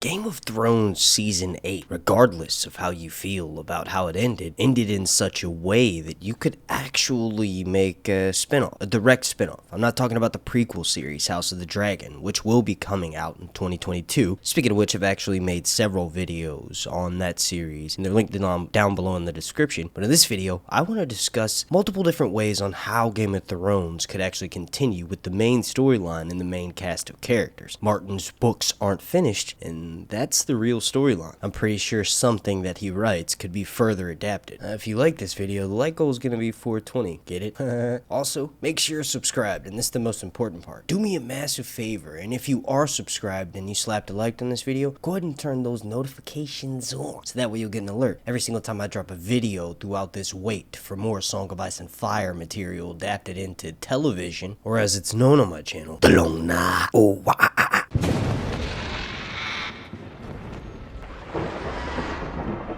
Game of Thrones Season 8, regardless of how you feel about how it ended in such a way that you could actually make a spinoff, a direct spinoff. I'm not talking about the prequel series, House of the Dragon, which will be coming out in 2022. Speaking of which, I've actually made several videos on that series, and they're linked down below in the description. But in this video, I want to discuss multiple different ways on how Game of Thrones could actually continue with the main storyline and the main cast of characters. Martin's books aren't finished, and that's the real storyline. I'm pretty sure something that he writes could be further adapted. If you like this video, the like goal is going to be 420. Get it? Also, make sure you're subscribed, and this is the most important part. Do me a massive favor, and if you are subscribed and you slapped a like on this video, go ahead and turn those notifications on, so that way you'll get an alert every single time I drop a video throughout this wait for more Song of Ice and Fire material adapted into television, or as it's known on my channel, the Long Na. Oh,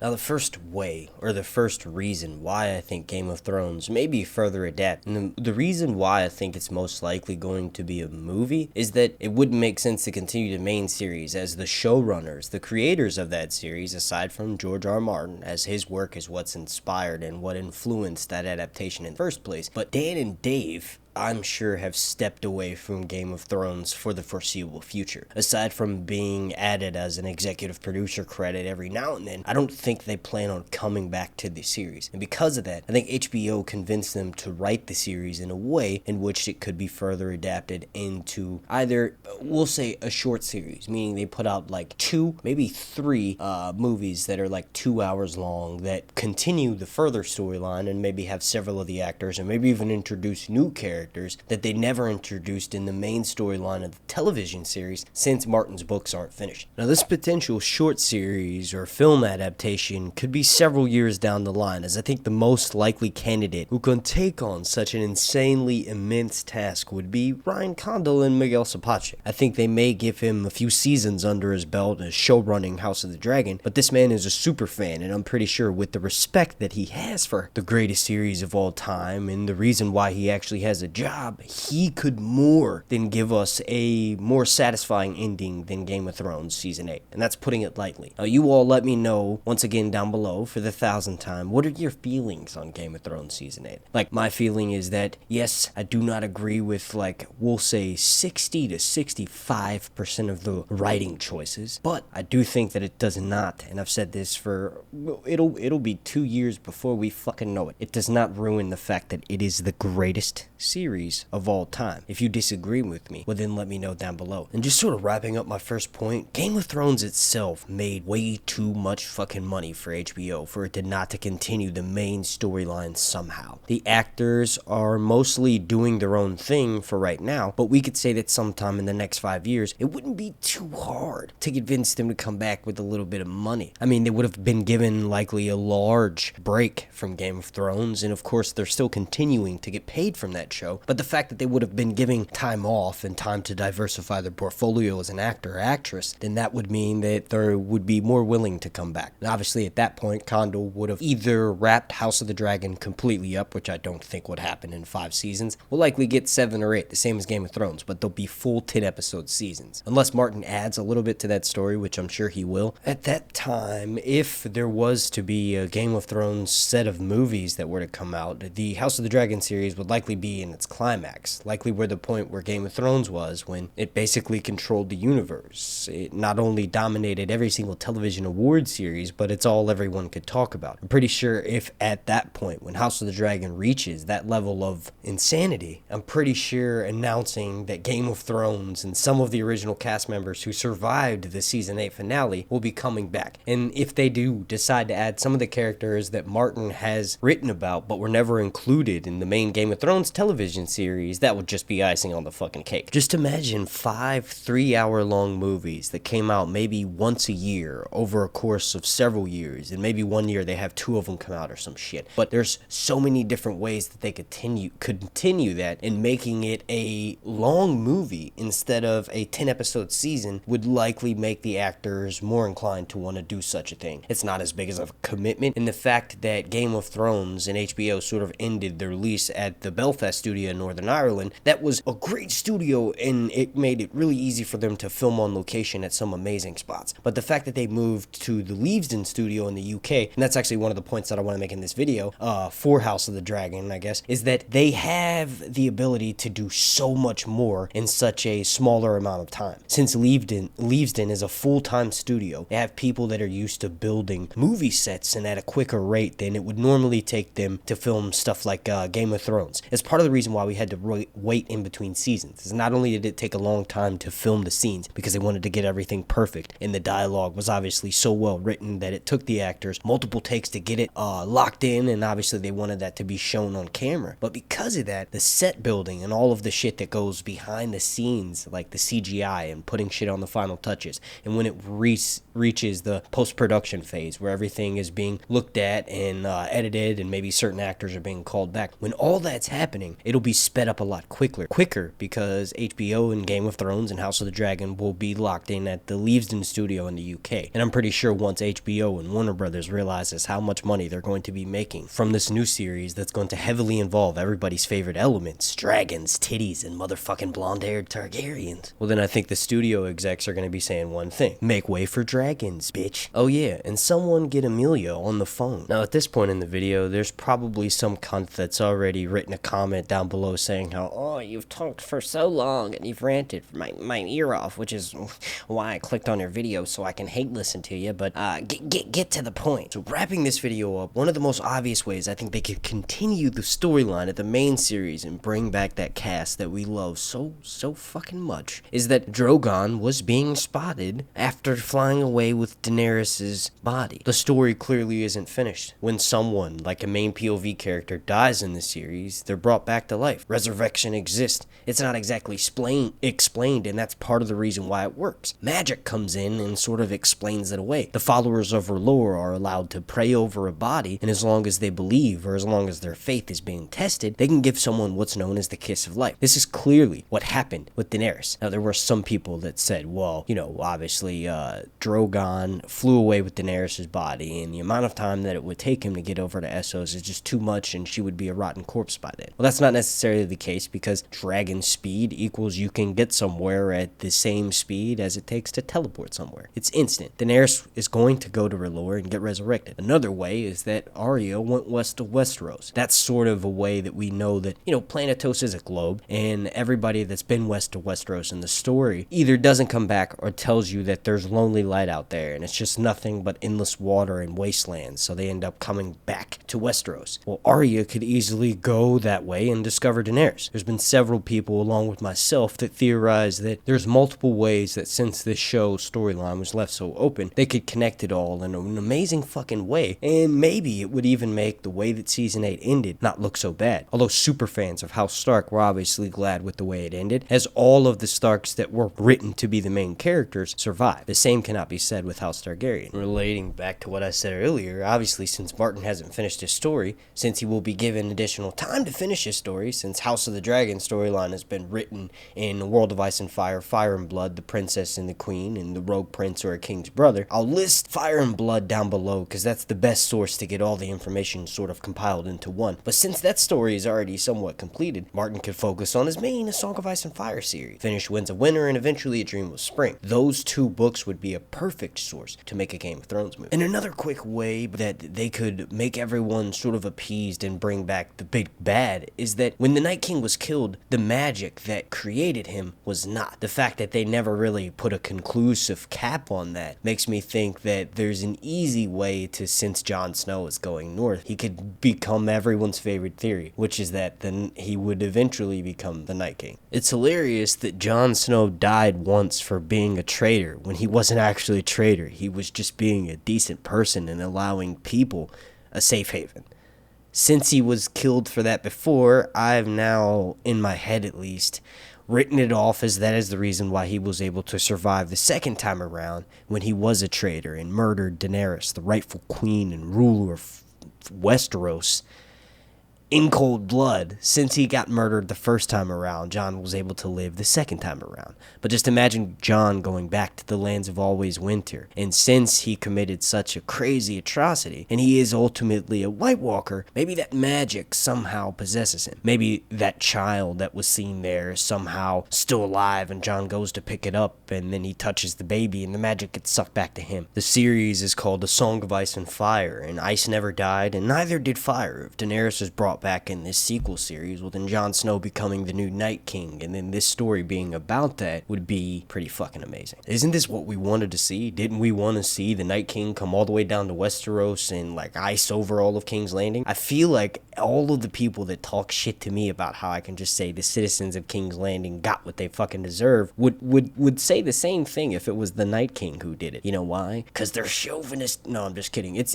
Now, the first way, or the first reason why I think Game of Thrones may be further adapted, and the reason why I think it's most likely going to be a movie, is that it wouldn't make sense to continue the main series, as the showrunners, the creators of that series, aside from George R. Martin, as his work is what's inspired and what influenced that adaptation in the first place, but Dan and Dave, I'm sure, have stepped away from Game of Thrones for the foreseeable future. Aside from being added as an executive producer credit every now and then, I don't think they plan on coming back to the series. And because of that, I think HBO convinced them to write the series in a way in which it could be further adapted into either, we'll say, a short series, meaning they put out like 2, maybe 3 movies that are like 2 hours long that continue the further storyline and maybe have several of the actors and maybe even introduce new characters that they never introduced in the main storyline of the television series since Martin's books aren't finished. Now, this potential short series or film adaptation could be several years down the line, as I think the most likely candidate who can take on such an insanely immense task would be Ryan Condal and Miguel Sapochnik. I think they may give him a few seasons under his belt as showrunning House of the Dragon, but this man is a super fan, and I'm pretty sure with the respect that he has for the greatest series of all time and the reason why he actually has a job, he could more than give us a more satisfying ending than Game of Thrones Season 8, and that's putting it lightly. Now, you all let me know, once again down below, for the 1,000th time, what are your feelings on Game of Thrones Season 8? Like, my feeling is that, yes, I do not agree with, like, we'll say 60 to 65% of the writing choices, but I do think that it does not, and I've said this for, it'll be 2 years before we fucking know it. It does not ruin the fact that it is the greatest series of all time. If you disagree with me, well, then let me know down below. And just sort of wrapping up my first point, Game of Thrones itself made way too much fucking money for HBO for it to not to continue the main storyline somehow. The actors are mostly doing their own thing for right now, but we could say that sometime in the next 5 years, it wouldn't be too hard to convince them to come back with a little bit of money. I mean, they would have been given likely a large break from Game of Thrones, and of course they're still continuing to get paid from that show, but the fact that they would have been giving time off and time to diversify their portfolio as an actor or actress, then that would mean that they would be more willing to come back. And obviously at that point, Condal would have either wrapped House of the Dragon completely up, which I don't think would happen in 5 seasons. We'll likely get 7 or 8, the same as Game of Thrones, but they'll be full 10-episode seasons. Unless Martin adds a little bit to that story, which I'm sure he will. At that time, if there was to be a Game of Thrones set of movies that were to come out, the House of the Dragon series would likely be in its climax, likely where the point where Game of Thrones was when it basically controlled the universe. It not only dominated every single television award series, but it's all everyone could talk about. I'm pretty sure if at that point, when House of the Dragon reaches that level of insanity, I'm pretty sure announcing that Game of Thrones and some of the original cast members who survived the Season 8 finale will be coming back. And if they do decide to add some of the characters that Martin has written about but were never included in the main Game of Thrones television series, that would just be icing on the fucking cake. Just imagine 5 3-hour-long movies that came out maybe once a year over a course of several years, and maybe one year they have 2 of them come out or some shit. But there's so many different ways that they continue that, and making it a long movie instead of a 10-episode season would likely make the actors more inclined to want to do such a thing. It's not as big as a commitment, and the fact that Game of Thrones and HBO sort of ended their lease at the Belfast studio studio in Northern Ireland that was a great studio, and it made it really easy for them to film on location at some amazing spots. But the fact that they moved to the Leavesden studio in the UK, and that's actually one of the points that I want to make in this video for House of the Dragon, I guess, is that they have the ability to do so much more in such a smaller amount of time. Since Leavesden is a full-time studio, they have people that are used to building movie sets and at a quicker rate than it would normally take them to film stuff like Game of Thrones. It's part of the reason why we had to wait in between seasons. Is not only did it take a long time to film the scenes because they wanted to get everything perfect, and the dialogue was obviously so well written that it took the actors multiple takes to get it locked in, and obviously they wanted that to be shown on camera. But because of that, the set building and all of the shit that goes behind the scenes, like the CGI and putting shit on the final touches, and when it reaches the post-production phase where everything is being looked at and edited, and maybe certain actors are being called back, when all that's happening, it'll be sped up a lot quicker because HBO and Game of Thrones and House of the Dragon will be locked in at the Leavesden studio in the UK. And I'm pretty sure once HBO and Warner Brothers realizes how much money they're going to be making from this new series that's going to heavily involve everybody's favorite elements, dragons, titties, and motherfucking blonde-haired Targaryens, well then I think the studio execs are going to be saying one thing: make way for dragons, bitch. Oh yeah, and someone get Amelia on the phone. Now at this point in the video, there's probably some cunt that's already written a comment down below saying how, oh, you've talked for so long and you've ranted my ear off, which is why I clicked on your video so I can hate listen to you, but get to the point. So wrapping this video up, one of the most obvious ways I think they could continue the storyline of the main series and bring back that cast that we love so fucking much is that Drogon was being spotted after flying away with Daenerys' body. The story clearly isn't finished. When someone, like a main POV character, dies in the series, they're brought back to life. Resurrection exists. It's not exactly explained, and that's part of the reason why it works. Magic comes in and sort of explains it away. The followers of her lore are allowed to pray over a body, and as long as they believe, or as long as their faith is being tested, they can give someone what's known as the kiss of life. This is clearly what happened with Daenerys. Now, there were some people that said, well, you know, obviously, Drogon flew away with Daenerys' body, and the amount of time that it would take him to get over to Essos is just too much, and she would be a rotten corpse by then. Well, that's not necessarily the case, because dragon speed equals you can get somewhere at the same speed as it takes to teleport somewhere. It's instant. Daenerys is going to go to her lore and get resurrected. Another way is that Arya went west of Westeros. That's sort of a way that we know that, you know, Planetos is a globe, and everybody that's been west of Westeros in the story either doesn't come back or tells you that there's lonely light out there, and it's just nothing but endless water and wastelands, so they end up coming back to Westeros. Well, Arya could easily go that way and discover Daenerys. There's been several people, along with myself, that theorize that there's multiple ways that since this show's storyline was left so open, they could connect it all in an amazing fucking way, and maybe it would even make the way that Season 8 ended not look so bad. Although super fans of House Stark were obviously glad with the way it ended, as all of the Starks that were written to be the main characters survived. The same cannot be said with House Targaryen. Relating back to what I said earlier, obviously since Martin hasn't finished his story, since he will be given additional time to finish his story, since House of the Dragon storyline has been written in World of Ice and Fire, Fire and Blood, The Princess and the Queen, and The Rogue Prince or a King's Brother, I'll list Fire and Blood down below because that's the best source to get all the information sort of compiled into one. But since that story is already somewhat completed, Martin could focus on his main A Song of Ice and Fire series, finish Winds of Winter, and eventually A Dream of Spring. Those two books would be a perfect source to make a Game of Thrones movie. And another quick way that they could make everyone sort of appeased and bring back the big bad is that when the Night King was killed, the magic that created him was not. The fact that they never really put a conclusive cap on that makes me think that there's an easy way to, since Jon Snow is going north, he could become everyone's favorite theory, which is that then he would eventually become the Night King. It's hilarious that Jon Snow died once for being a traitor when he wasn't actually a traitor. He was just being a decent person and allowing people a safe haven. Since he was killed for that before, I've now, in my head at least, written it off as that is the reason why he was able to survive the second time around when he was a traitor and murdered Daenerys, the rightful queen and ruler of Westeros, in cold blood. Since he got murdered the first time around, Jon was able to live the second time around. But just imagine Jon going back to the lands of always winter, and since he committed such a crazy atrocity, and he is ultimately a White Walker, maybe that magic somehow possesses him. Maybe that child that was seen there is somehow still alive, and Jon goes to pick it up, and then he touches the baby, and the magic gets sucked back to him. The series is called The Song of Ice and Fire, and ice never died, and neither did fire. If Daenerys is brought back in this sequel series, well then Jon Snow becoming the new Night King, and then this story being about that would be pretty fucking amazing. Isn't this what we wanted to see? Didn't we want to see the Night King come all the way down to Westeros and like ice over all of King's Landing? I feel like all of the people that talk shit to me about how I can just say the citizens of King's Landing got what they fucking deserve would say the same thing if it was the Night King who did it. You know why? Because they're chauvinist. No, I'm just kidding. It's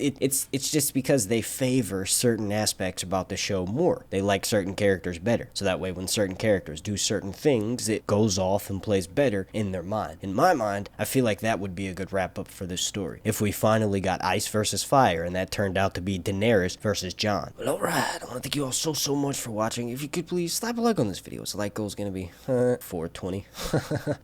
just because they favor certain aspects about the show more. They like certain characters better. So that way when certain characters do certain things, it goes off and plays better in their mind. In my mind, I feel like that would be a good wrap up for this story. If we finally got ice versus fire and that turned out to be Daenerys versus Jon. Well, alright, I want to thank you all so much for watching. If you could please slap a like on this video. So like goal is going to be 420.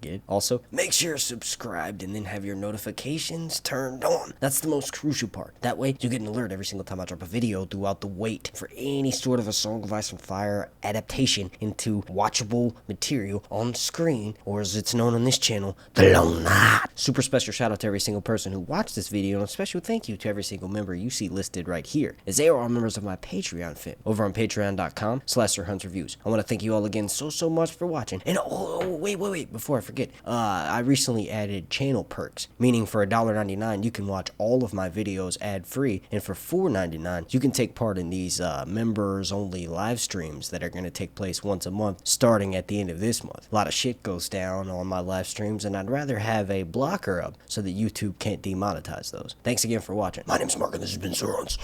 Get it? Also, make sure you're subscribed and then have your notifications turned on. That's the most crucial part. That way you get an alert every single time I drop a video throughout the wait for any sort of a Song of Ice and Fire adaptation into watchable material on screen, or as it's known on this channel, the Long Night. Super special shout out to every single person who watched this video, and a special thank you to every single member you see listed right here, as they are all members of my Patreon fam over on patreon.com/SirHuntsReviews. I want to thank you all again so much for watching. And wait, before I forget, I recently added channel perks, meaning for $1.99 you can watch all of my videos ad-free, and for $4.99 you can take part in these members only live streams that are going to take place once a month starting at the end of this month. A lot of shit goes down on my live streams, and I'd rather have a blocker up so that YouTube can't demonetize those. Thanks again for watching. My name's Mark and this has been Sir Hunt's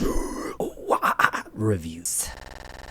Reviews.